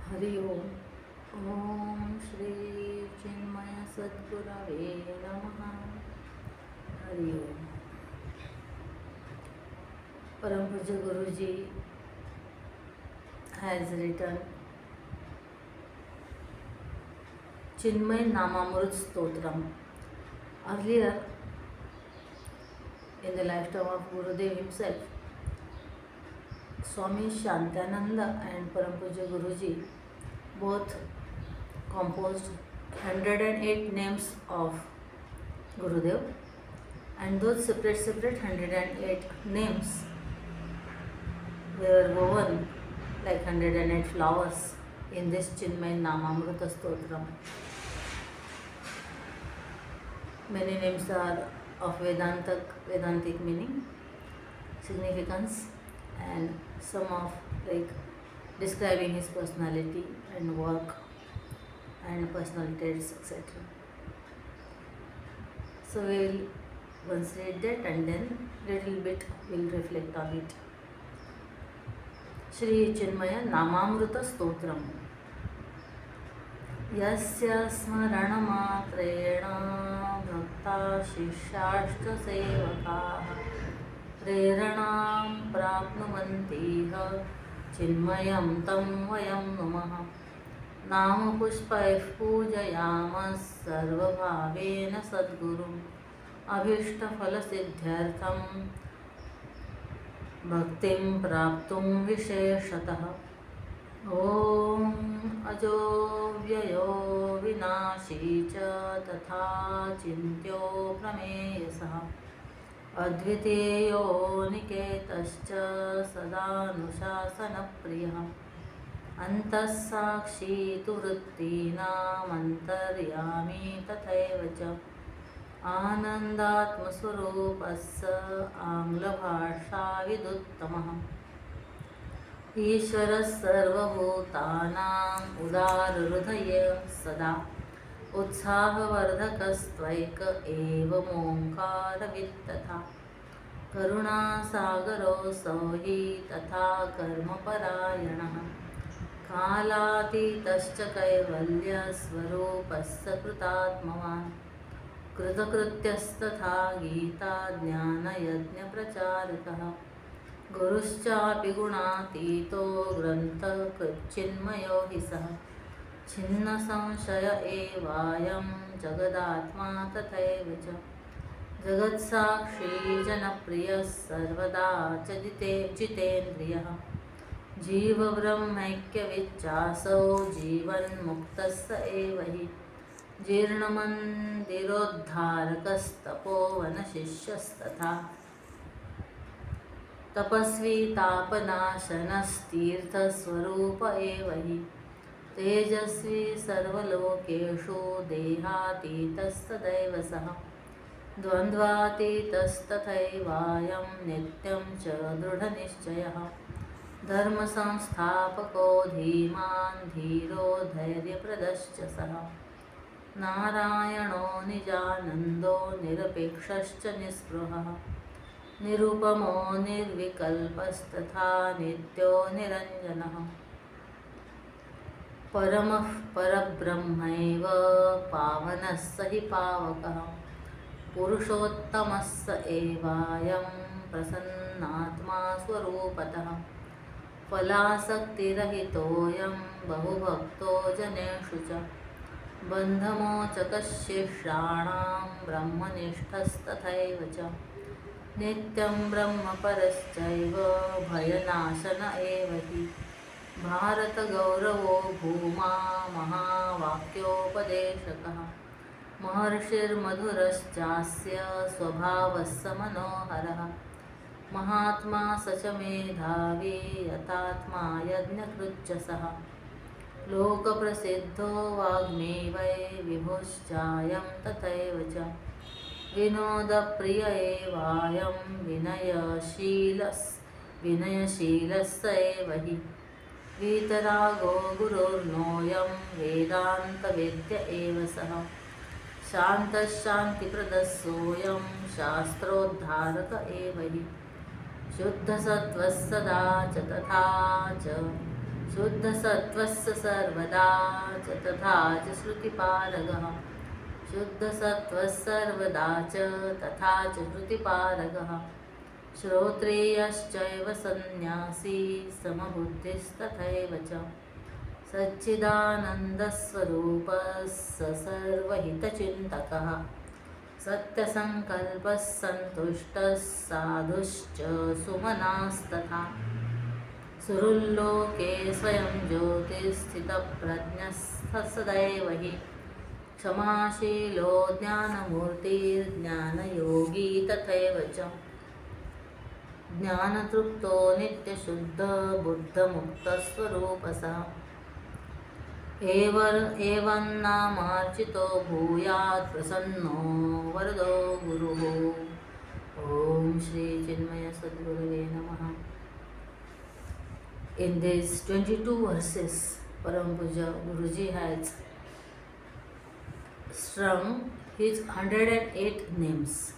हरि ओम. ओम श्री चिन्मय सद्गुरवे नमः. हरि ओम. Param Poojya Guruji has written Chinmaya Naamaamrit Stotram. Earlier, in the lifetime of Gurudev himself, Swami Shantananda and Param Poojya Guruji both composed 108 names of Gurudev, and those separate 108 names were woven like 108 flowers in this Chinmaya Naamaamrit Stotram. Many names are of Vedantic meaning, significance, and some of like describing his personality and work and personal traits, etc. So we will once read that and then little bit will reflect on it. Shri Chinmaya Naamaamrit Stotram. यस्य स्मरणमात्रेण भक्ता शिष्याश्च सेवकाः प्रेरणां प्राप्नुवन्तीह चिन्मयं तं वयं नुमः. नामपुष्पैः पूजयामः सर्वभावेन सद्गुरुम् अभीष्टफलसिद्ध्यर्थं भक्तिं प्राप्तुं विशेषतः. ॐ अजो व्ययो विनाशी च तथा चिन्त्यो प्रमेयसः अद्वितीयो निकेतश्च सदानुशासनप्रियः अन्तः साक्षी तु वृत्तीनामन्तर्यामी तथैव च आनन्दात्मस्वरूपस्य आङ्ग्लभाषाविदुत्तमः. ईश्वरः सर्वभूतानाम् उदारहृदय सदा उत्साहवर्धकस्त्वैक एवमोङ्कारवित्तथा करुणासागरोऽसौ हि तथा कर्मपरायणः कालातीतश्च कैवल्यस्वरूपस्य कृतात्मवान् कृतकृत्यस्तथा गीता ज्ञानयज्ञप्रचारकः गुरुश्चापि गुणातीतो ग्रन्थकृच्चिन्मयो हि सः छिन्नसंशय एवायं जगदात्मा तथैव च जगत्साक्षी जनप्रियः सर्वदा च जितेन्द्रियः जीवब्रह्मैक्यविच्चासौ जीवन्मुक्तः स एव हि जीर्णमन्दिरोद्धारकस्तपोवनशिष्यस्तथा तपस्वी तापनाशनस्तीर्थस्वरूप एव हि तेजस्वी सर्वलोकेषु देहातीतस्तदैव सः द्वन्द्वातीतस्तथैवायं नित्यं च दृढनिश्चयः धर्मसंस्थापको धीमान् धीरो धैर्यप्रदश्च सः नारायणो निजानन्दो निरपेक्षश्च निःस्पृहः निरुपमो निर्विकल्पस्तथा नित्यो निरञ्जनः परमः परब्रह्मैव पावनः स हि पावकः पुरुषोत्तमः स एवायं प्रसन्नात्मा स्वरूपतः फलासक्तिरहितोऽयं बहुभक्तो जनेषु च बन्धमोचकः शिष्याणां ब्रह्मनिष्ठस्तथैव च नित्यं ब्रह्मपरश्चैव भयनाशन एव हि भारतगौरवो भूमा महावाक्योपदेशकः महर्षिर्मधुरश्चास्य स्वभावः स मनोहरः महात्मा स च मेधावी यतात्मा यज्ञकृच्च सः लोकप्रसिद्धो वाग्मी वै विभुश्चायं तथैव च विनोदप्रिय एवायं विनयशीलः स एव हि वीतरागो गुरोर्नोऽयं वेदान्तवेद्य एव सः शान्तः शान्तिप्रदः सोऽयं शास्त्रोद्धारक एव हि शुद्धसत्त्वः सदा च तथा च शुद्धसत्त्वस्य सर्वदा च तथा च श्रुतिपारगः शुद्धसत्त्वः सर्वदा च तथा च श्रुतिपारगः श्रोत्रेयश्चैव सन्न्यासी समबुद्धिस्तथैव च सच्चिदानन्दस्वरूपः स सर्वहितचिन्तकः सत्यसङ्कल्पः सन्तुष्टः साधुश्च सुमनास्तथा सुरुल्लोके स्वयं ज्योतिस्थितप्रज्ञः सदैव हि क्षमाशीलो ज्ञानमूर्तिर्ज्ञानयोगी तथैव च ज्ञानतृप्तो नित्यशुद्धबुद्धमुक्तस्वरूपसः एवं नामार्चितो भूयात् प्रसन्नो वरदो गुरुः। ॐ श्री चिन्मय सद्गुरुवे नमः। In these 22 verses, Param Poojya Guruji has strung his 108 names.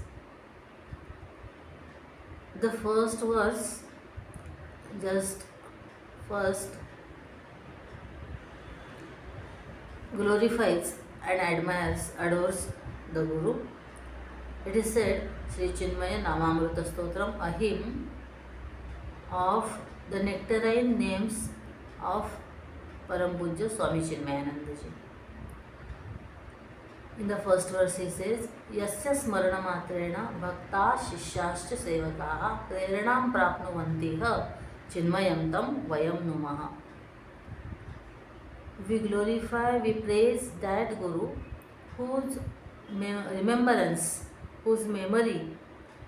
The first verse just first glorifies and adores the Guru. It is said, Sri Chinmaya Naamaamrit Stotram, a hymn of the nectarine names of Param Poojya Swami Chinmayananda ji. In the first verse he says, Yasya smarana matrena bhakta shishyascha sevakaha preranam prapnuvantiha chinmayam tam vayam numaha. We glorify, we praise that Guru whose remembrance, whose memory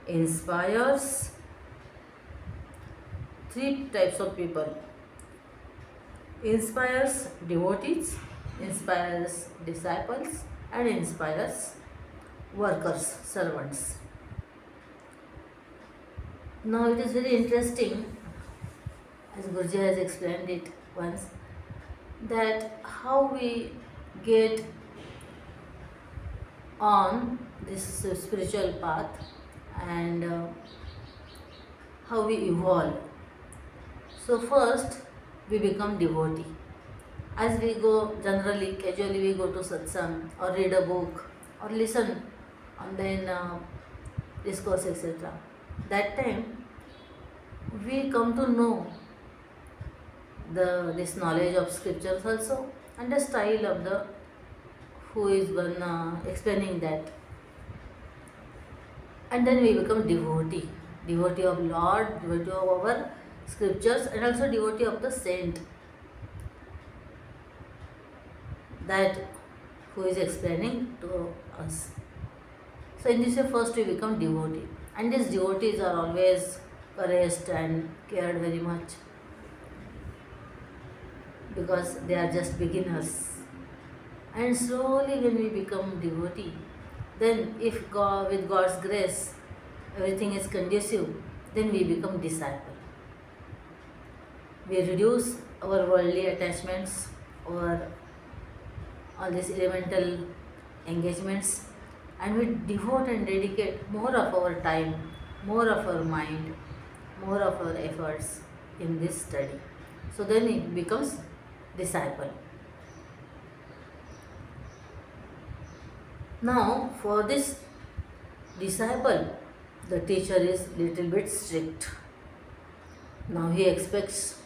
inspires three types of people. Inspires devotees, inspires disciples, and inspires workers, servants. Now it is very interesting, as Guruji has explained it once, that how we get on this spiritual path and how we evolve. So first we become devotee. As we go, generally, casually we go to satsang or read a book or listen and then discourse, etc. That time we come to know this knowledge of scriptures also and the style of the who is one explaining that, and then we become devotee of Lord, devotee of our scriptures, and also devotee of the saint that who is explaining to us. So in this way first we become devotee, and these devotees are always caressed and cared very much because they are just beginners. And slowly when we become devotee, then if God, with God's grace everything is conducive, then we become disciple. We reduce our worldly attachments or all these elemental engagements, and we devote and dedicate more of our time, more of our mind, more of our efforts in this study. So then it becomes disciple. Now for this disciple, the teacher is little bit strict. Now he expects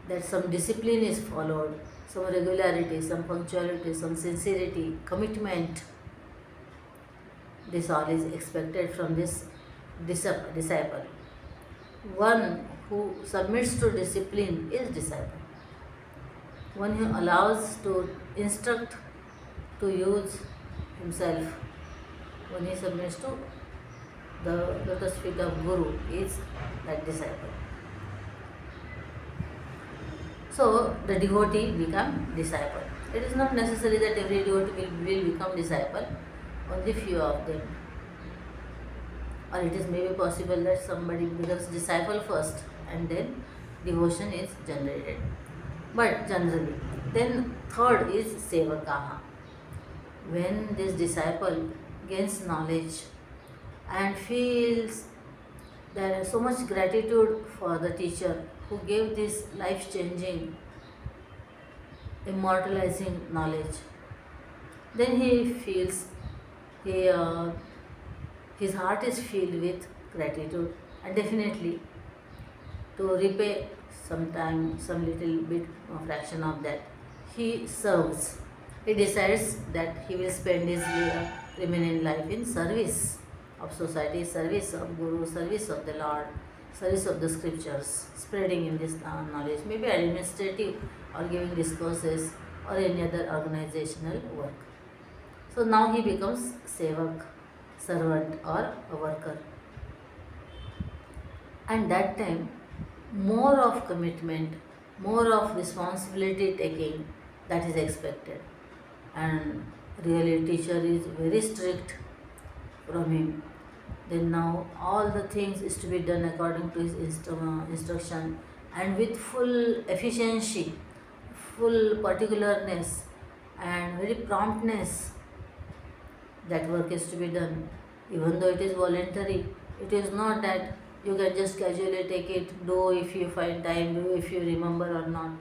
that some discipline is followed, some regularity, some punctuality, some sincerity, commitment. This all is expected from this disciple. One who submits to discipline is disciple. One who allows to instruct, to use himself, when he submits to the lotus feet of Guru, is that disciple. So the devotee become disciple. It is not necessary that every devotee will become disciple, only few of them. Or it is maybe possible that somebody becomes disciple first and then devotion is generated. But generally, then third is sevakaha. When this disciple gains knowledge and feels there is so much gratitude for the teacher who gave this life-changing immortalizing knowledge. Then he feels he, his heart is filled with gratitude, and definitely to repay sometime some little bit fraction of that he serves. He decides that he will spend his remaining life in service of society, service of Guru, service of the Lord, service of the scriptures, spreading in this knowledge, maybe administrative or giving discourses or any other organizational work. So now he becomes sevak, servant or a worker. And that time, more of commitment, more of responsibility taking, that is expected. And really teacher is very strict from him. Then now all the things is to be done according to his instruction, and with full efficiency, full particularness and very promptness. That work is to be done. Even though it is voluntary, it is not that you can just casually take it, do if you find time, do if you remember or not.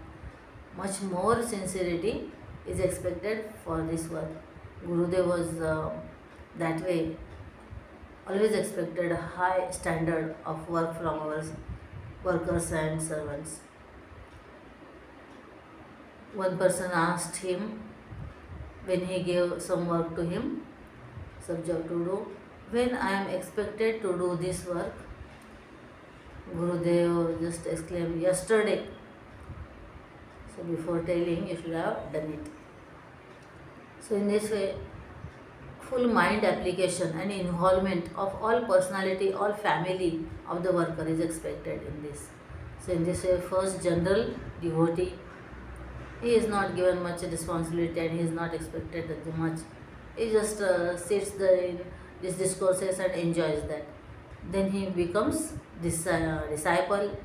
Much more sincerity is expected for this work. Gurudev was that way, always expected a high standard of work from our workers and servants. One person asked him, when he gave some work to him, subject to do, when I am expected to do this work, Gurudev just exclaimed, yesterday. So before telling, you should have done it. So in this way, full mind application and involvement of all personality, all family of the worker is expected in this. So in this way, first general devotee, he is not given much responsibility and he is not expected that much. He just sits there in these discourses and enjoys that. Then he becomes this disciple,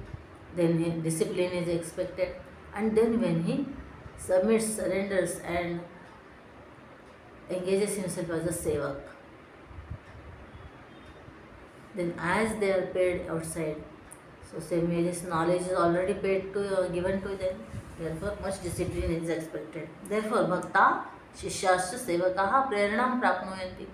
then discipline is expected, and then when he submits, surrenders and engages himself as a sevak, then as they are paid outside, so same way this knowledge is already paid to given to them, therefore much discipline is expected. Therefore bhakta shishyascha sevakaha preranam prapnuyanti.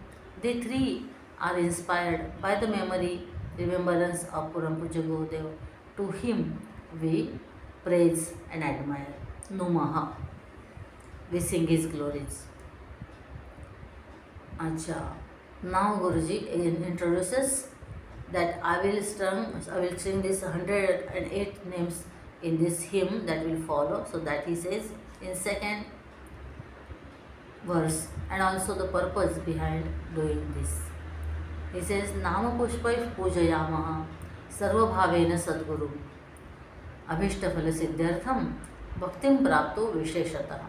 They three are inspired by the memory, remembrance of Param Poojya Gurudev. To him we praise and admire. Numaha. We sing his glories. Acha. Now Guruji introduces that I will sing this 108 names in this hymn that will follow. So that he says in second verse, and also the purpose behind doing this. He says, Nama Pushpai Poojayamaha Sarva Bhavena Sadguru Abhishtaphala Siddhyartham Bhaktim Prapto Visheshataha.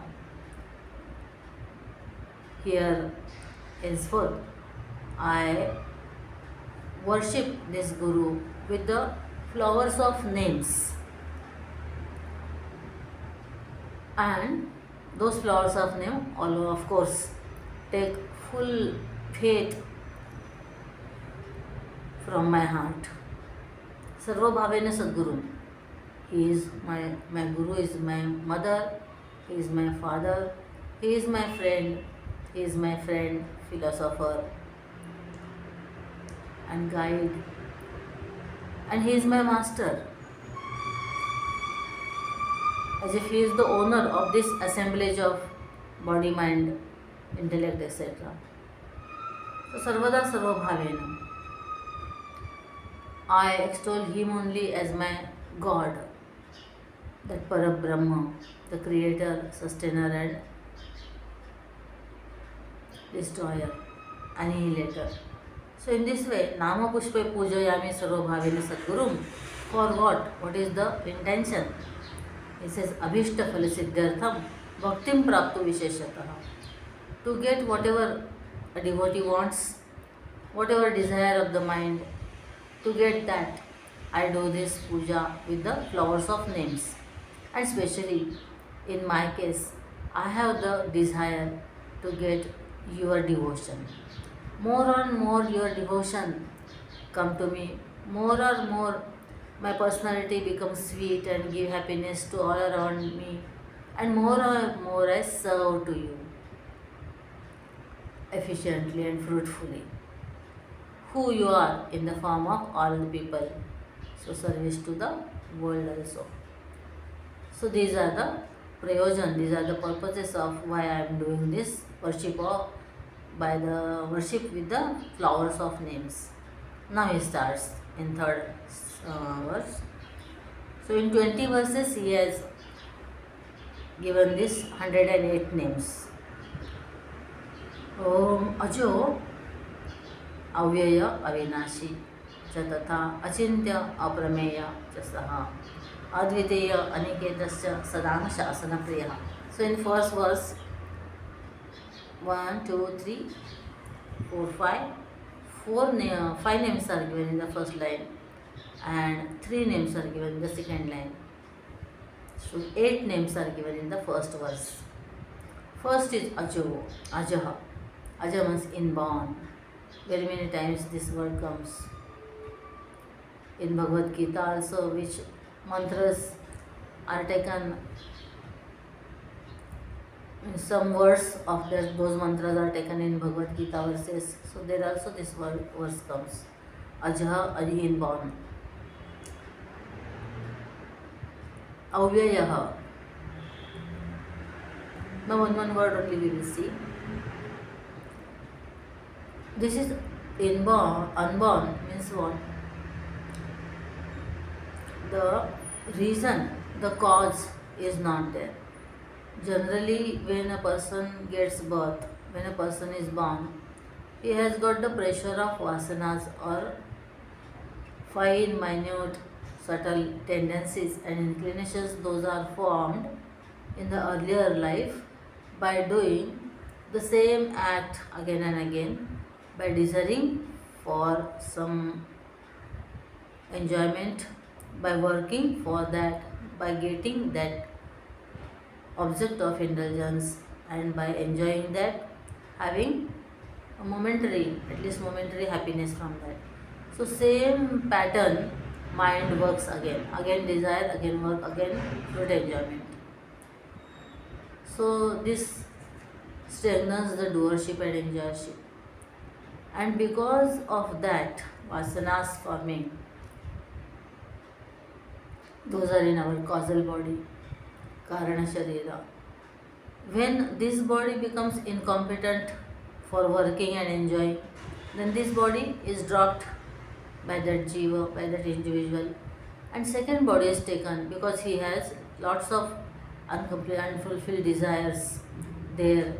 Here, henceforth, I worship this Guru with the flowers of names. And those flowers of name, all of course, take full faith from my heart. Sarva Bhavena Sadguru. He is my Guru is my mother, he is my father, he is my friend, philosopher and guide, and he is my master. As if he is the owner of this assemblage of body, mind, intellect, etc. So Sarvada Sarva Bhavena. I extol him only as my God, that Param Brahma, the creator, sustainer and destroyer, annihilator. So in this way, Nama Pushpa Poojayami Sarva Bhavena Sadgurum. For what? What is the intention? He says, Abhishta Phala Siddhyartham Bhaktim Praptu Visheshataha. To get whatever a devotee wants, whatever desire of the mind, to get that, I do this puja with the flowers of names. And especially in my case, I have the desire to get your devotion. More and more your devotion come to me. More and more my personality becomes sweet and give happiness to all around me. and more I serve to you efficiently and fruitfully. Who you are in the form of all the people. So service to the world also. So these are the prayojan, these are the purposes of why I am doing this worship of, by the worship with the flowers of names. Now he starts in third verse. So in 20 verses he has given this 108 names. Om Ajo अव्यय अविनाशी च तथा अचिन्त्य अप्रमेय च सः अद्वितीय अनिकेतश्च सदानुशासनप्रियः. So in first verse 1, 2, 3, 4, 5, 5 names are given in the first line and 3 names are given in the second line. So 8 names are given in the first verse. First is Ajo, Ajaha. Aja means inborn. Very many times this word comes in Bhagavad Gita also, which mantras are taken, some words of those mantras are taken in Bhagavad Gita verses. So there also this verse comes, Ajaha, Adi inborn. Avyayaha. Now one word only we will see. This is inborn, unborn means what? The reason, the cause is not there. Generally, when a person gets birth, when a person is born, he has got the pressure of vasanas or fine, minute, subtle tendencies and inclinations. Those are formed in the earlier life by doing the same act again and again, by desiring for some enjoyment, by working for that, by getting that object of indulgence, and by enjoying that, having a momentary, at least momentary happiness from that. So same pattern mind works again desire, again work, again fruit enjoyment. So this strengthens the doership and enjoyership. And because of that, vasanas forming, those are in our causal body, Karana Sharira. When this body becomes incompetent for working and enjoying, then this body is dropped by that jiva, by that individual, and second body is taken because he has lots of unfulfilled desires there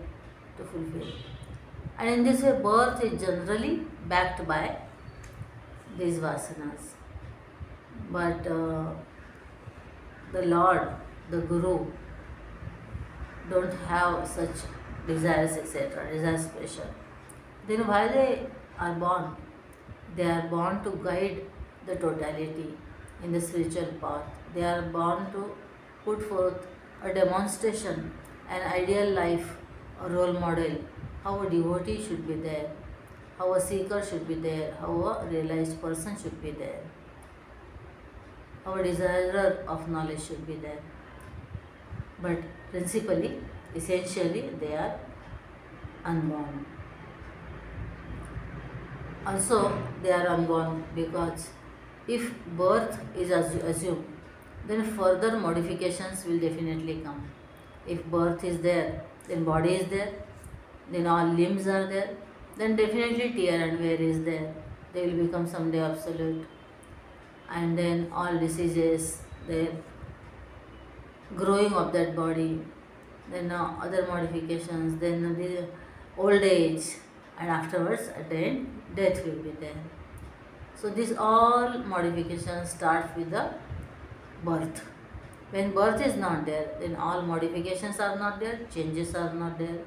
to fulfill. And in this way, birth is generally backed by these vasanas. But the Lord, the Guru, don't have such desires, etc., desires pressure. Then why they are born? They are born to guide the totality in the spiritual path. They are born to put forth a demonstration, an ideal life, a role model, how a devotee should be there, how a seeker should be there, how a realized person should be there, how a desirer of knowledge should be there. But principally, essentially, they are unborn. Also, they are unborn because if birth is assumed, then further modifications will definitely come. If birth is there, then body is there, then all limbs are there, then definitely tear and wear is there. They will become someday absolute. And then all diseases, the growing of that body, then other modifications, then the old age, and afterwards at the end death will be there. So these all modifications start with the birth. When birth is not there, then all modifications are not there, changes are not there.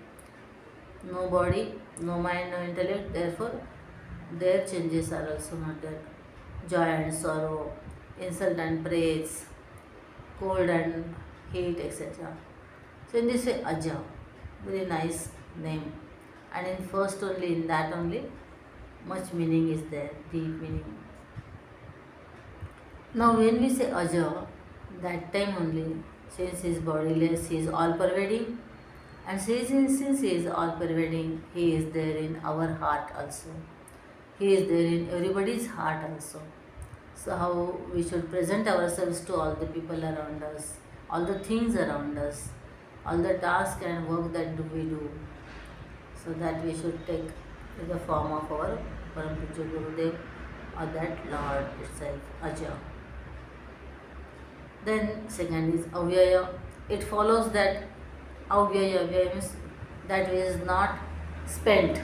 No body, no mind, no intellect, therefore their changes are also not there. Joy and sorrow, insult and praise, cold and heat, etc. So in this way, Aja, very nice name. And in first only, in that only, much meaning is there, deep meaning. Now when we say Aja, that time only Since he is bodiless, he is all pervading. And since he is all pervading, he is there in our heart also. He is there in everybody's heart also. So how we should present ourselves to all the people around us, all the things around us, all the task and work that we do. So that we should take the form of our Param Poojya Gurudev or that Lord itself, Aja. Then second is Avyaya. It follows that Avyaya means that is not spent,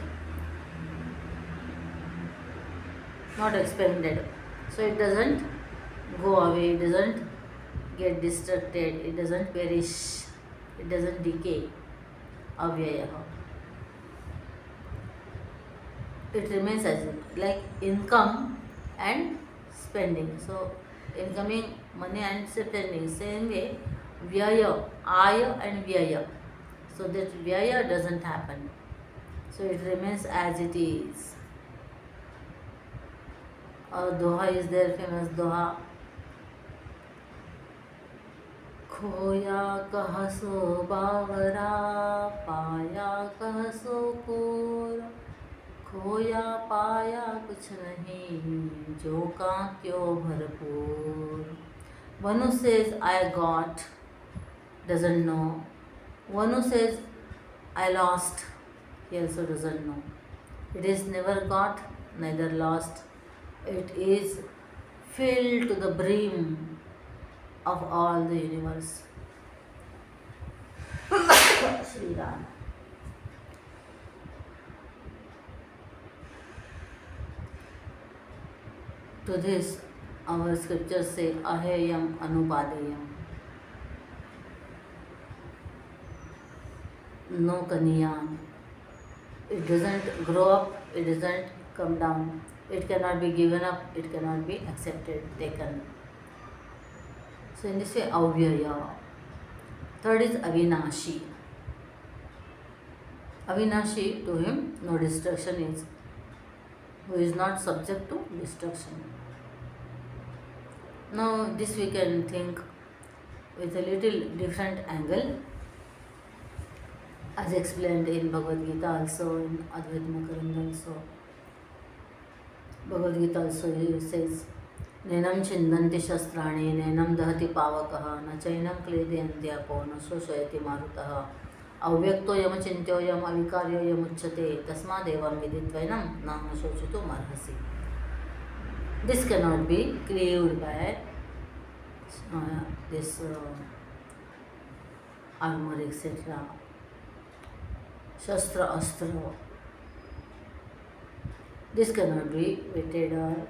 not expended. So it doesn't go away, it doesn't get destructed, it doesn't perish, it doesn't decay. Avyaya. It remains as like income and spending. So incoming money and spending, same way Vyaya, Aya and Vyaya. So that Vyaya doesn't happen. So it remains as it is. Doha is there, famous Doha. खोया कह सो बावरा, पाया कह सो कोरा, खोया पाया कुछ नहीं, जो का त्यों भरपूर. One who says I got doesn't know. One who says I lost, he also doesn't know. It is never got, neither lost. It is filled to the brim of all the universe. Sri Ram. To this, our scriptures say, Aheyam Anupadeyam. No Kaniyam. It doesn't grow up, it doesn't come down. It cannot be given up, it cannot be accepted, taken. So in this way, Avyaya. Third is Avinashi. Avinashi, to him, no destruction is, who is not subject to destruction. Now this we can think with a little different angle, as explained in Bhagavad Gita also, in Advaita Makaranda also. Bhagavad Gita also says, Nenam chindanti shastrani, nenam dahati pavakaha, na chainam kledayantyapho, na shoshayati marutaha, avyakto yam chintyo yam avikaryo yam uchyate, tasmadevam viditvainam, na shochitu marhasi. This cannot be cleaved by this armor, etc. Shastra, astra. This cannot be wetted or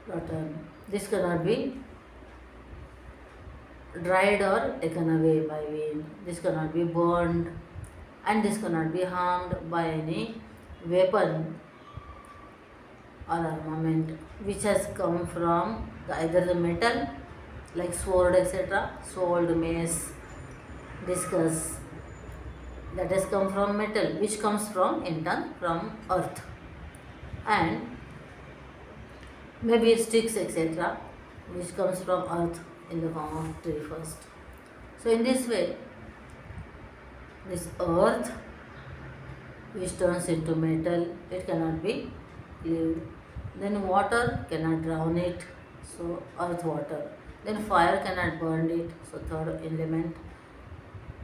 rotten. This cannot be dried or taken away by wind. This cannot be burned, and this cannot be harmed by any weapon or armament which has come from either the metal like sword, etc., sword, mace, discus, that has come from metal, which comes from in turn from earth, and maybe sticks, etc., which comes from earth in the form of tree first. So in this way, this earth which turns into metal, it cannot be lived. Then water cannot drown it, so earth, water. Then fire cannot burn it, so third element.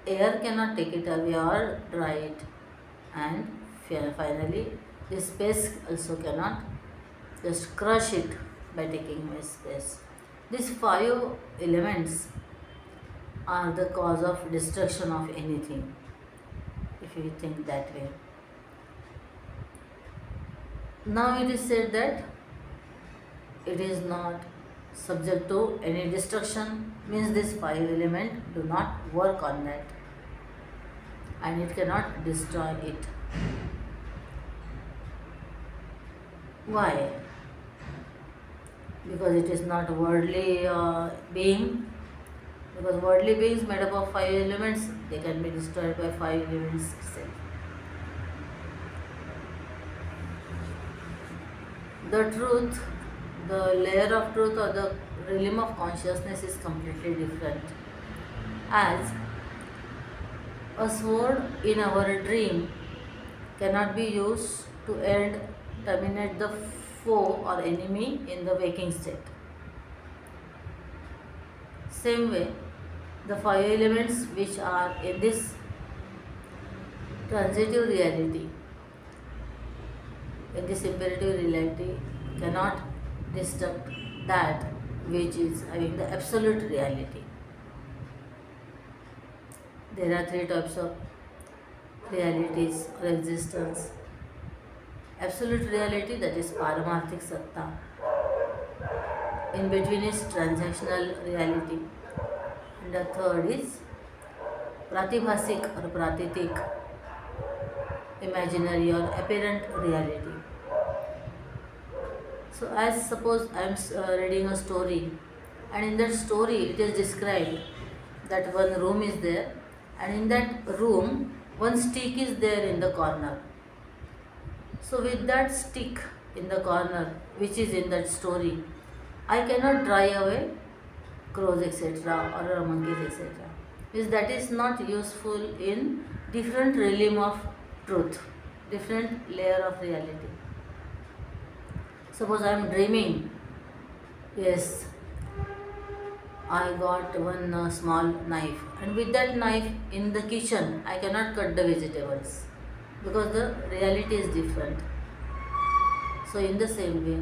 Air cannot take it away or dry it, and finally this space also cannot just crush it by taking away space. These five elements are the cause of destruction of anything, if you think that way. Now it is said that it is not subject to any destruction, means this five element do not work on that, and it cannot destroy it. Why? Because it is not worldly being. Because worldly beings made up of five elements, they can be destroyed by five elements itself. The truth, the layer of truth or the realm of consciousness is completely different. As a sword in our dream cannot be used to terminate the foe or enemy in the waking state. Same way, the five elements which are in this transitive reality, in this imperative reality, cannot destruct that which is having the absolute reality. There are three types of realities or existence. Absolute reality, that is Paramarthik Satta. In between is transactional reality. And the third is Pratibhasik or Pratitik, imaginary or apparent reality. So as suppose I am reading a story, and in that story it is described that one room is there, and in that room one stick is there in the corner. So with that stick in the corner which is in that story, I cannot drive away crows etc. or monkeys etc. Because that is not useful in different realm of truth, different layer of reality. Suppose I am dreaming, yes, I got one small knife, and with that knife in the kitchen I cannot cut the vegetables because the reality is different. So in the same way,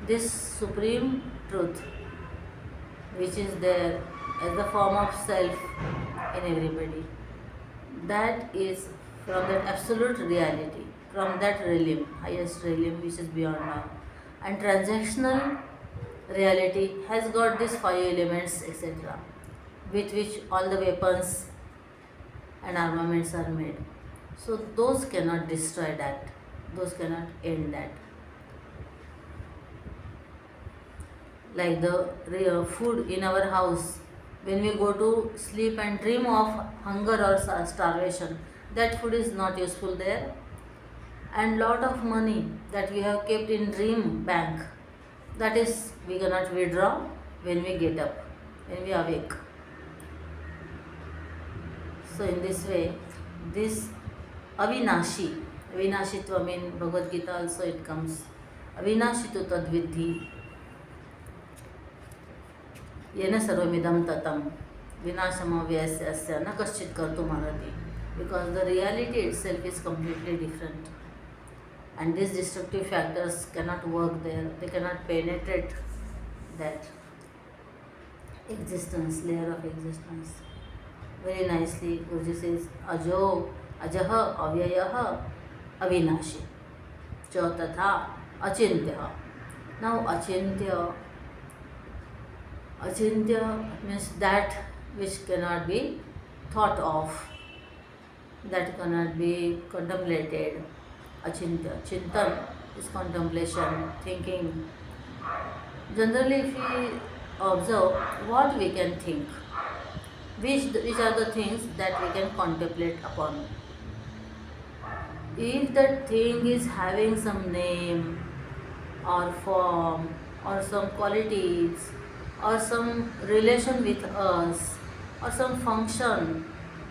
this supreme truth which is there as the form of self in everybody, that is from that absolute reality, from that realm, highest realm which is beyond all. And transactional reality has got these five elements etc., with which all the weapons and armaments are made. So those cannot destroy that, those cannot end that. Like the food in our house, when we go to sleep and dream of hunger or starvation, that food is not useful there. And lot of money that we have kept in dream bank, that is we cannot withdraw when we get up, when we awake. So in this way, this avinashitva in Bhagavad Gita also it comes, avinashitu tadvidhi yena sarvamidam tatam vinasamavyasya na kaschit kartum arhati. Because the reality itself is completely different, and these destructive factors cannot work there, they cannot penetrate that existence, layer of existence. Very nicely Guruji says, ajo ajaha avyayaha avinashi cha tatha achintya. Now achintya means that which cannot be thought of, that cannot be contemplated. Achintya, chintan is contemplation, thinking. Generally if we observe what we can think, which are the things that we can contemplate upon. If that thing is having some name or form or some qualities or some relation with us or some function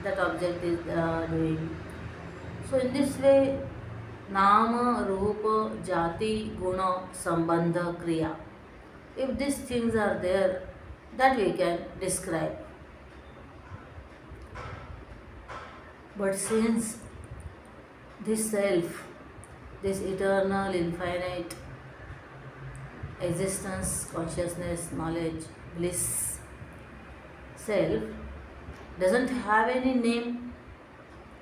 that object is doing. So in this way, Nama, Rupa, Jati, Guna, Sambandha, Kriya. If these things are there, that we can describe. But since this self, this eternal, infinite existence, consciousness, knowledge, bliss, self doesn't have any name.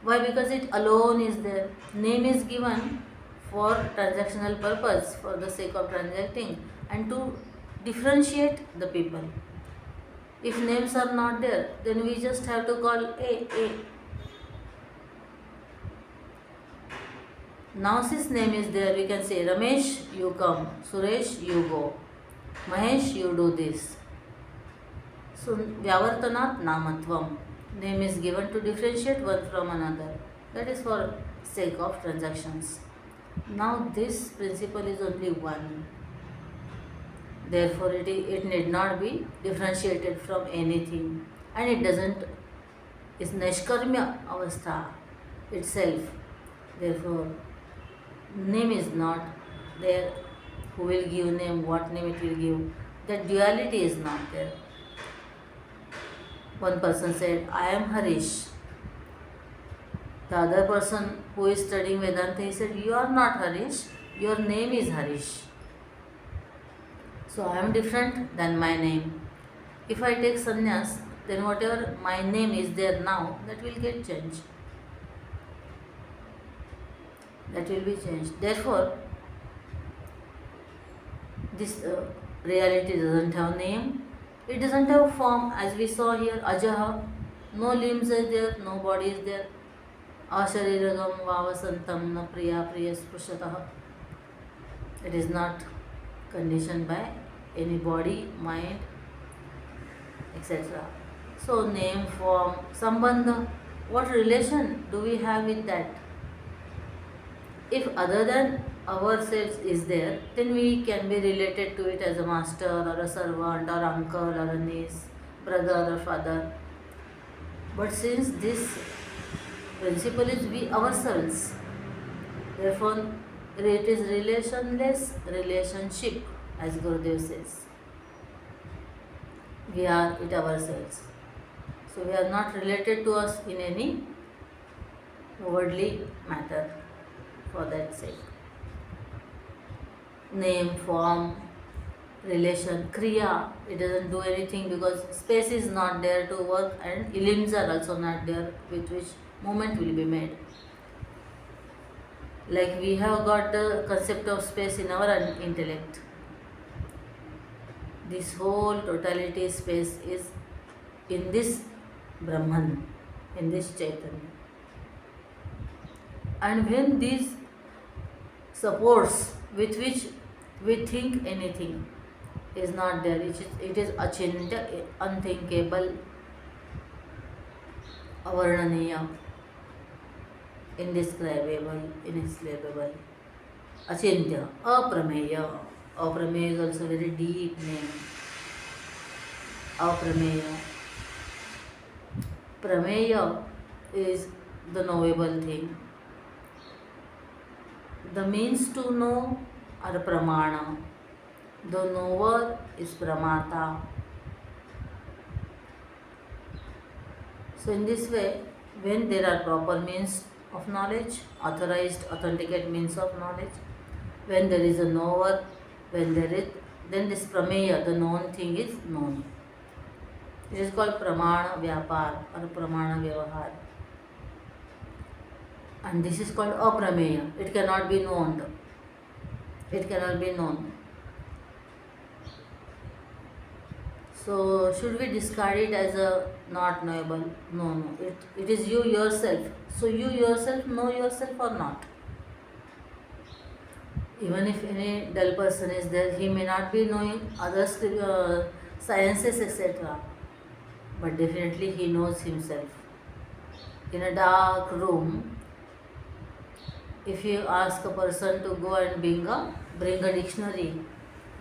Why? Because it alone is there. Name is given for transactional purpose, for the sake of transacting and to differentiate the people. If names are not there, then we just have to call A. Now since name is there, we can say Ramesh, you come, Suresh, you go, Mahesh, you do this. So Vyavartanat Namatvam. Name is given to differentiate one from another. That is for sake of transactions. Now this principle is only one. Therefore it need not be differentiated from anything. and it doesn't, is Nashkarmya Avastha itself. Therefore, name is not there. Who will give name, what name it will give, that duality is not there. One person said, I am Harish. The other person who is studying Vedanta, he said, you are not Harish, your name is Harish. So I am different than my name. If I take sannyas, then whatever my name is there now, that will get changed. That will be changed. Therefore, this reality doesn't have name. It doesn't have form, as we saw here, ajaha. No limbs are there, no body is there. Ashariragam vavasantam na priya priya sprushataha. It is not conditioned by any body, mind, etc. So name, form, sambandha, what relation do we have with that? If other than ourselves is there, then we can be related to it as a master or a servant or uncle or a niece, brother or father. But since this principle is we ourselves, therefore it is relationless relationship, as Gurudev says. We are it ourselves. So we are not related to us in any worldly matter for that sake. Name, form, relation, kriya, it doesn't do anything because space is not there to work and limbs are also not there with which movement will be made. Like we have got the concept of space in our intellect. This whole totality space is in this Brahman, in this Chaitanya. And when these supports with which we think anything is not there, it is achintya, unthinkable, avarnaniya, indescribable, inexplicable, achintya, aprameya. Aprameya is also a very deep name. Aprameya. Prameya is the knowable thing. The means to know are pramana. The knower is pramata. So in this way, when there are proper means of knowledge, authorized, authenticate means of knowledge, when there is a knower, when there is, then this prameya, the known thing is known. It is called pramana vyapar or pramana vyavahar. And this is called aprameya. It cannot be known. It cannot be known. So should we discard it as a not knowable? No, no. It is you yourself. So you yourself know yourself or not? Even if any dull person is there, he may not be knowing other sciences, etc. But definitely he knows himself. In a dark room, if you ask a person to go and bring a dictionary,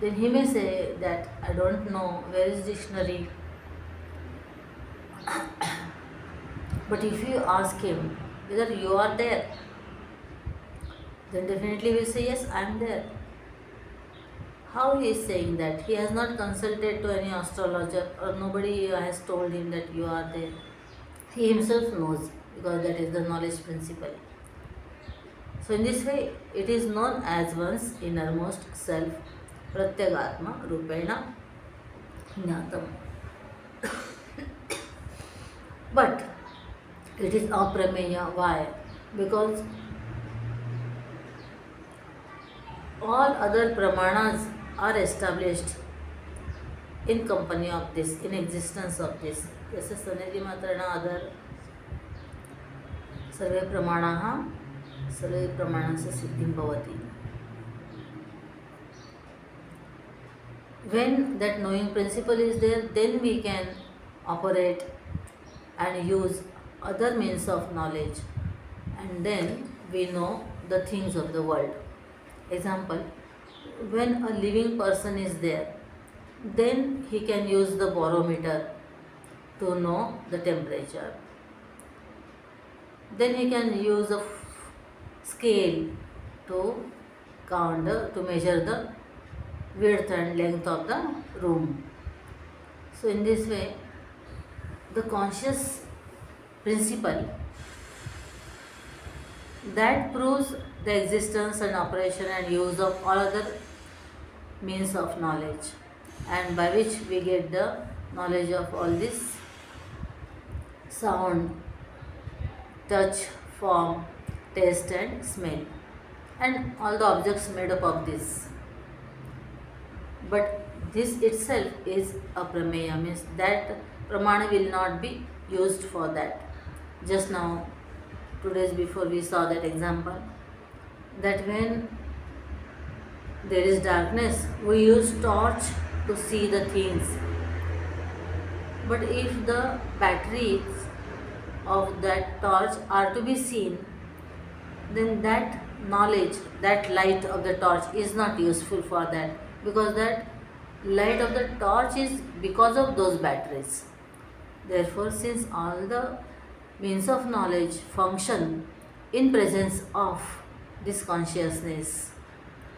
then he may say that I don't know where is dictionary. But if you ask him whether you are there, then definitely he will say yes, I am there. How he is saying that? He has not consulted to any astrologer or nobody has told him that you are there. He himself knows because that is the knowledge principle. So in this way, it is known as one's innermost self, pratyagatma rupena jnatam. But it is aprameya. Why? Because all other pramanas are established in company of this, in existence of this. जैसे सनेदी मात्रेण other सर्वे प्रमाणाः सर्वे प्रमाणस्य सिद्धिं भवति. When that knowing principle is there, then we can operate and use other means of knowledge, and then we know the things of the world. Example, when a living person is there, then he can use the barometer to know the temperature. Then we can use a scale to to measure the width and length of the room. So in this way, the conscious principle that proves the existence and operation and use of all other means of knowledge, and by which we get the knowledge of all this sound, touch, form, taste and smell, and all the objects made up of this. But this itself is a prameya, means that pramana will not be used for that. Just now, 2 days before, we saw that example, that when there is darkness, we use torch to see the things. But if the batteries of that torch are to be seen, then that knowledge, that light of the torch is not useful for that, because that light of the torch is because of those batteries. Therefore, since all the means of knowledge function in presence of this consciousness,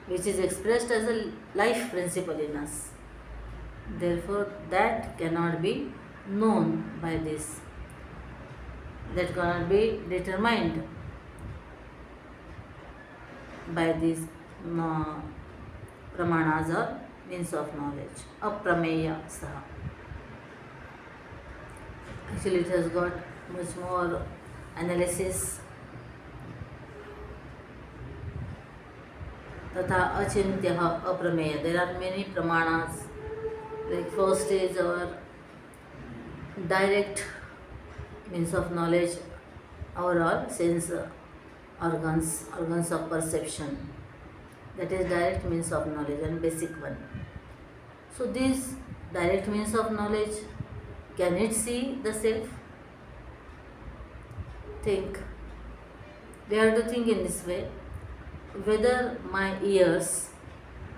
which is expressed as a life principle in us, therefore that cannot be known by this, that cannot be determined by these pramanas or means of knowledge. Aprameya saha. Actually, it has got much more analysis. Tatha achintyaha aprameya. There are many pramanas. Like first is our direct means of knowledge, overall sense organs of perception. That is direct means of knowledge and basic one. So this direct means of knowledge, can it see the self? Think. We have to think in this way, whether my ears,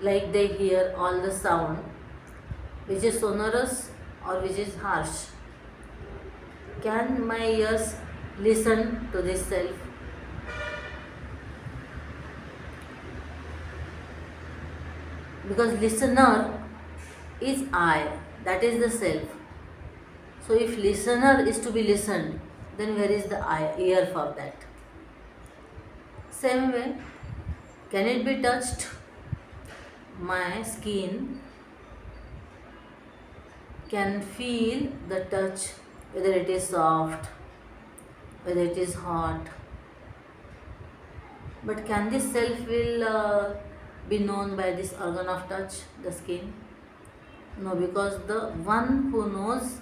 like they hear all the sound which is sonorous or which is harsh, can my ears listen to this self? Because listener is I, that is the self. So if listener is to be listened, then where is the eye, ear for that? Same way, can it be touched? My skin can feel the touch, whether it is soft, whether it is hot. But can this self will be known by this organ of touch, the skin? No, because the one who knows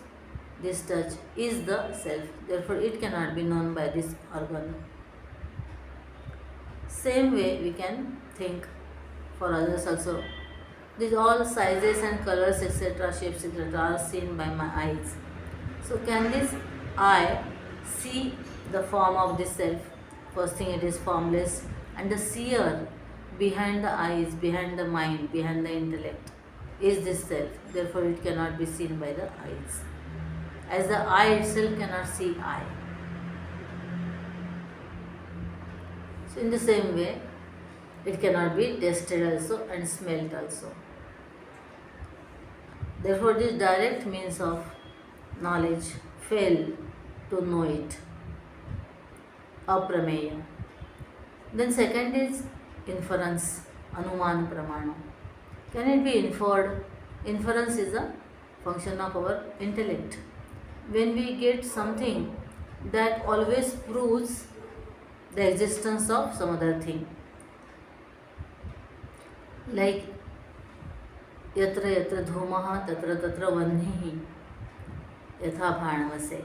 this touch is the self. Therefore, it cannot be known by this organ. Same way we can think for others also. These all sizes and colors, etc., shapes, etc., are seen by my eyes. So can this eye see the form of this self? First thing, it is formless, and the seer behind the eyes, behind the mind, behind the intellect is this self. Therefore, it cannot be seen by the eyes, as the eye itself cannot see eye. So in the same way, it cannot be tasted also and smelt also. Therefore, this direct means of knowledge fail to know it. Aprameya. Then second is inference, anuman pramana. Can it be inferred? Inference is a function of our intellect. When we get something that always proves the existence of some other thing, like yatra yatra dhumaha tatra tatra vannihi yatha bhanavase.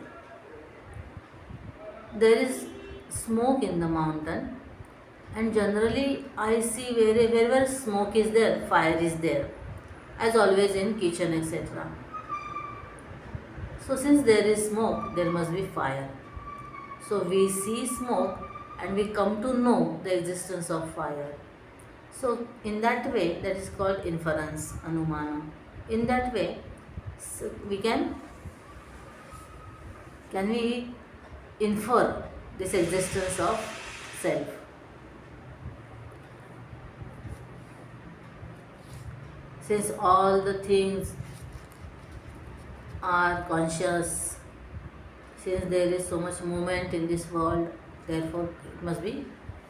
There is smoke in the mountain, and generally I see wherever smoke is there, fire is there, as always in kitchen, etc. So since there is smoke, there must be fire. So we see smoke and we come to know the existence of fire. So in that way, that is called inference, anumana. In that way, so we can can we infer this existence of self. Since all the things are conscious, since there is so much movement in this world, therefore it must be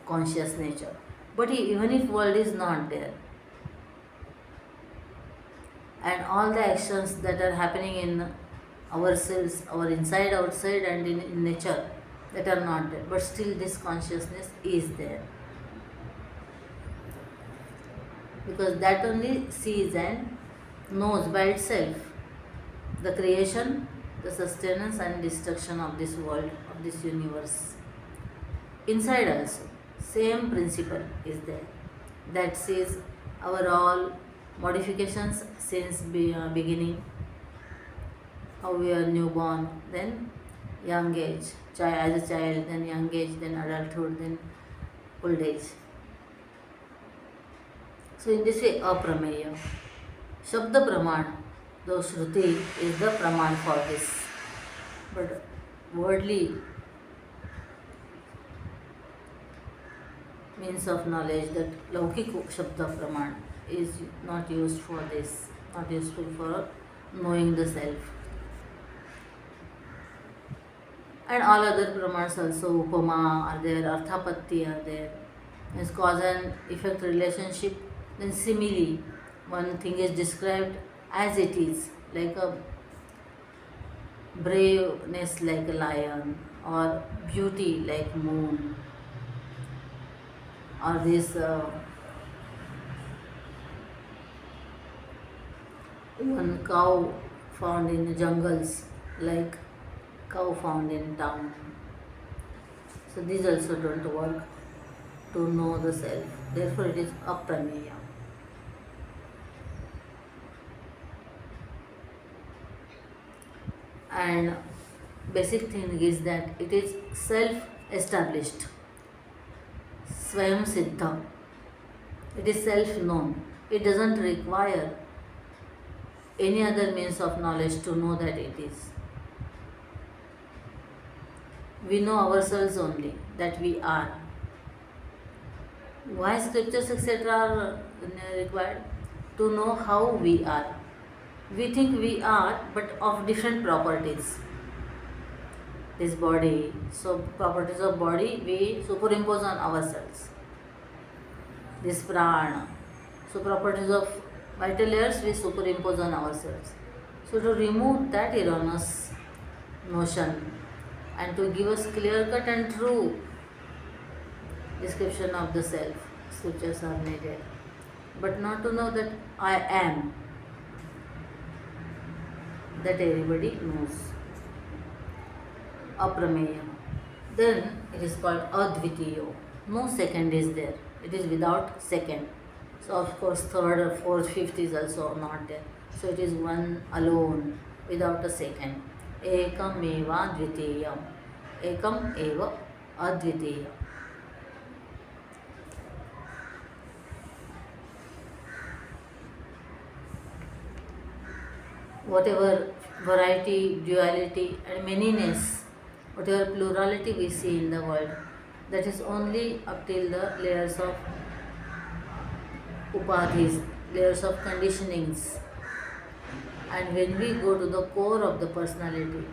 conscious nature. But even if world is not there, and all the actions that are happening in ourselves, our inside, outside, and in nature, that are not there, but still this consciousness is there. Because that only sees and knows by itself the creation, the sustenance and destruction of this world, of this universe. Inside also, same principle is there that sees our all modifications since beginning, how we are newborn, then young age, as a child, then young age, then adulthood, then old age. So in this way, aprameya. Shabda Praman, though Shruti is the Praman for this. But worldly means of knowledge, that Laukik Shabda Praman is not used for this, not useful for knowing the self. And all other Pramans also, Upama are there, Arthapatti are there. Means cause and effect relationship. Then simile, one thing is described as it is, like a braveness like a lion, or beauty like moon, or this one cow found in the jungles like cow found in town. So these also don't work to know the self. Therefore it is aprameya. And basic thing is that it is self-established, Swayam Siddha. It is self-known. It doesn't require any other means of knowledge to know that it is. We know ourselves only, that we are. Why scriptures etc. are required? To know how we are. We think we are, but of different properties. This body, so properties of body we superimpose on ourselves. This prana, so properties of vital layers we superimpose on ourselves. So to remove that erroneous notion and to give us clear cut and true description of the self, scriptures are needed. But not to know that I am, that everybody knows. Aprameya. Then it is called advitiyo. No second is there. It is without second. So of course third or fourth, fifth is also not there. So it is one alone, without a second. Ekam eva dvitiyam. Ekam eva advitiyam. Whatever variety, duality and manyness, whatever plurality we see in the world, that is only up till the layers of upadhis, layers of conditionings. And when we go to the core of the personality,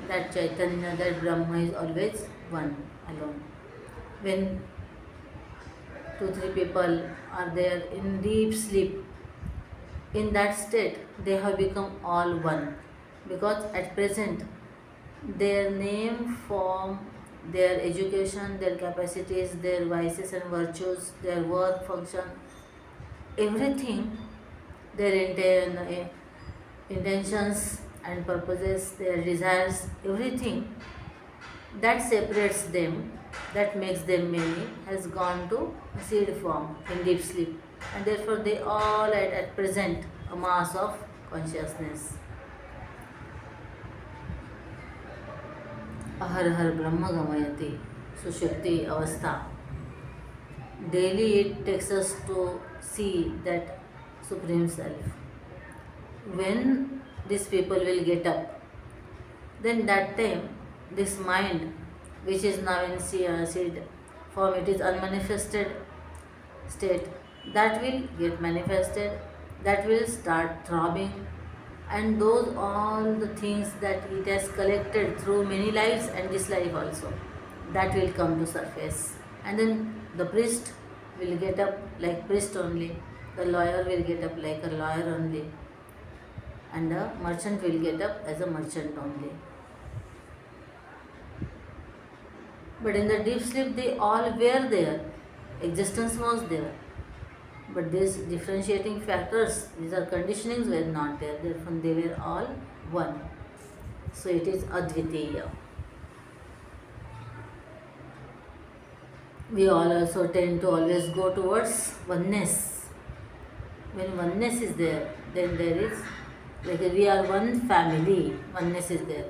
that Chaitanya, that Brahma is always one, alone. When 2-3 people are there in deep sleep, in that state they have become all one, because at present their name, form, their education, their capacities, their vices and virtues, their work, function, everything, their intentions and purposes, their desires, everything that separates them, that makes them many, has gone to seed form in deep sleep. And therefore they all at present a mass of consciousness. Ahar har Brahma gamayati sushupti avastha. Daily it takes us to see that Supreme Self. When these people will get up, then that time this mind, which is now in seed form, it is unmanifested state, that will get manifested, that will start throbbing, and those all the things that it has collected through many lives and this life also, that will come to surface. And then the priest will get up like priest only, the lawyer will get up like a lawyer only, and the merchant will get up as a merchant only. But in the deep sleep they all were there, existence was there, but these differentiating factors, these are conditionings, were not there, therefore they were all one. So it is Advitiya. We all also tend to always go towards oneness. When oneness is there, then there is, like we are one family, oneness is there.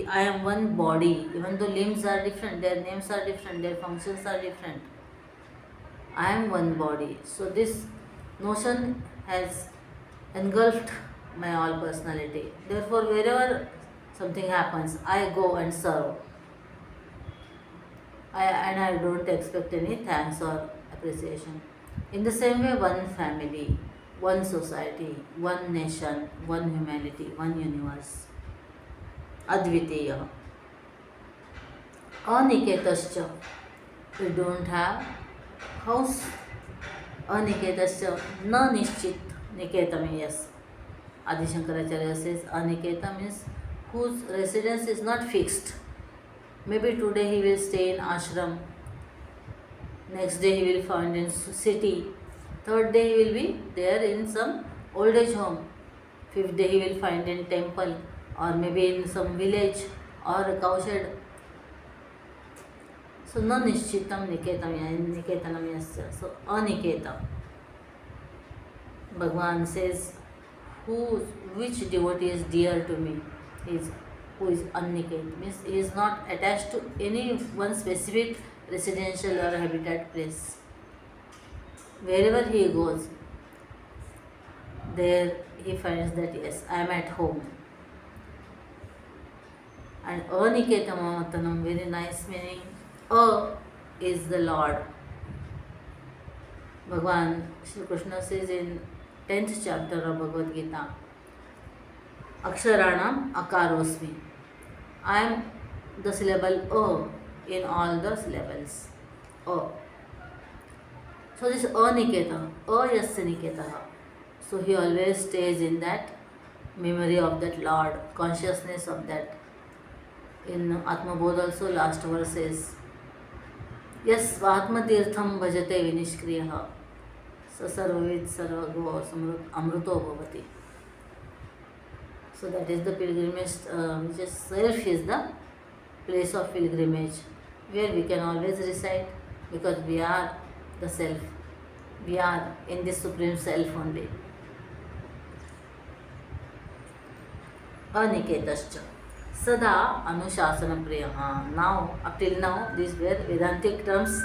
I am one body, even though limbs are different, their names are different, their functions are different. I am one body. So this notion has engulfed my all personality. Therefore, wherever something happens, I go and serve. I don't expect any thanks or appreciation. In the same way, one family, one society, one nation, one humanity, one universe. Advitiya. Aniketascha. We don't have house. Aniketascha na nishchit. Niketa means yes. Adi Shankaracharya says Aniketa means whose residence is not fixed. Maybe today he will stay in ashram, next day he will find in city, third day he will be there in some old age home, fifth day he will find in temple, or maybe in some village or a cowshed. So na nishchitam niketanam yasya. So aniketa. Bhagavan says, which devotee is dear to me? Who is unniket, means he is not attached to any one specific residential or habitat place. Wherever he goes, there he finds that yes, I am at home. And aniketamatanam, very nice meaning. Is the Lord. Bhagavan Shri Krishna says in 10th chapter of Bhagavad Gita, Aksharanam akarosmi. I am the syllable in all the syllables. So this Niketa, yasya niketaha. So he always stays in that memory of that Lord, consciousness of that. In Atma Bodh also last verse says, Yas Svatma Tirtham Bhajate Vinishkriyaha Sasarvavid Sarvago Amruto Bhavati. So that is the pilgrimage, which is self is the place of pilgrimage, where we can always recite, because we are the self. We are in this supreme self only. Aniketascha. Sada Anushasana Priyaha. Now, up till now, these were Vedantic terms.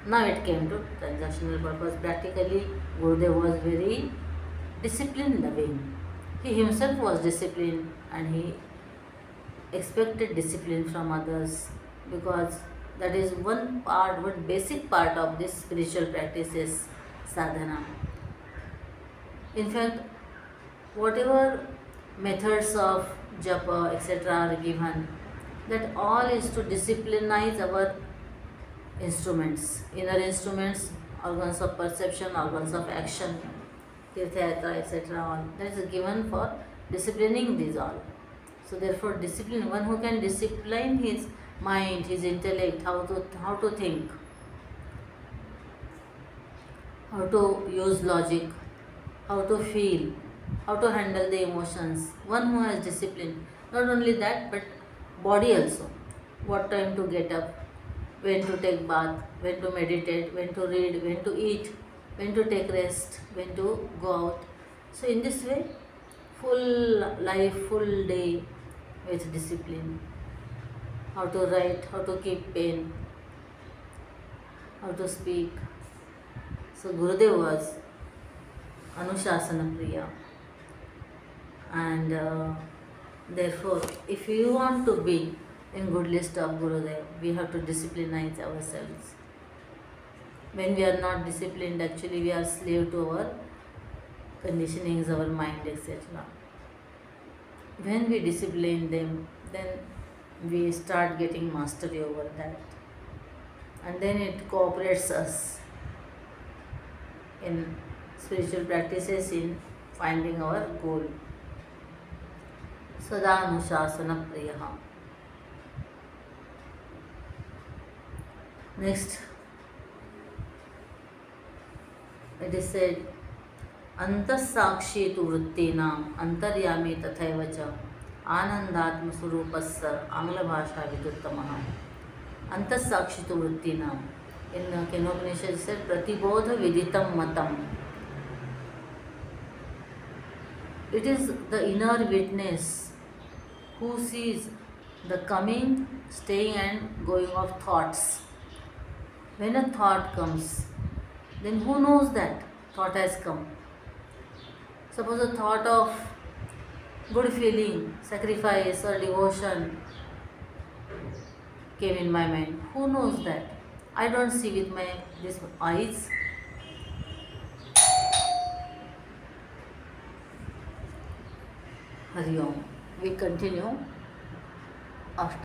Now it came to transactional purpose. Practically, Gurudev was very discipline loving. He himself was disciplined and he expected discipline from others, because that is one basic part of this spiritual practice is sadhana. In fact, whatever methods of japa, etc. are given, that all is to disciplinize our instruments, inner instruments, organs of perception, organs of action, tirthayatra, etc. all that is given for disciplining these all. So therefore discipline, one who can discipline his mind, his intellect, how to think, how to use logic, how to feel, how to handle the emotions. One who has discipline, not only that but body also, what time to get up, when to take bath, when to meditate, when to read, when to eat, when to take rest, when to go out. So in this way, full life, full day with discipline. How to write, how to keep pen, how to speak. So Gurudev was Anushasana Priya. And Therefore, if you want to be in good list of Gurudev, we have to disciplinize ourselves. When we are not disciplined, actually we are slave to our conditionings, our mind, etc. When we discipline them, then we start getting mastery over that, and then it cooperates us in spiritual practices in finding our goal. Sadanushasana priyaha. Next, it is said, अंतस्साक्षी तु वृत्तीनाम् अंतर्यामी तथैव च आनंदात्मस्वरूपस्य आंग्लभाषा विदुत्तमः. अंतस्साक्षी तु वृत्तीनाम्. In Kenopanishad said, pratibodha viditam matam. It is the inner witness who sees the coming, staying and going of thoughts. When a thought comes, then who knows that thought has come? Suppose a thought of good feeling, sacrifice or devotion came in my mind. Who knows that? I don't see with my these eyes. Hari Om. We continue after.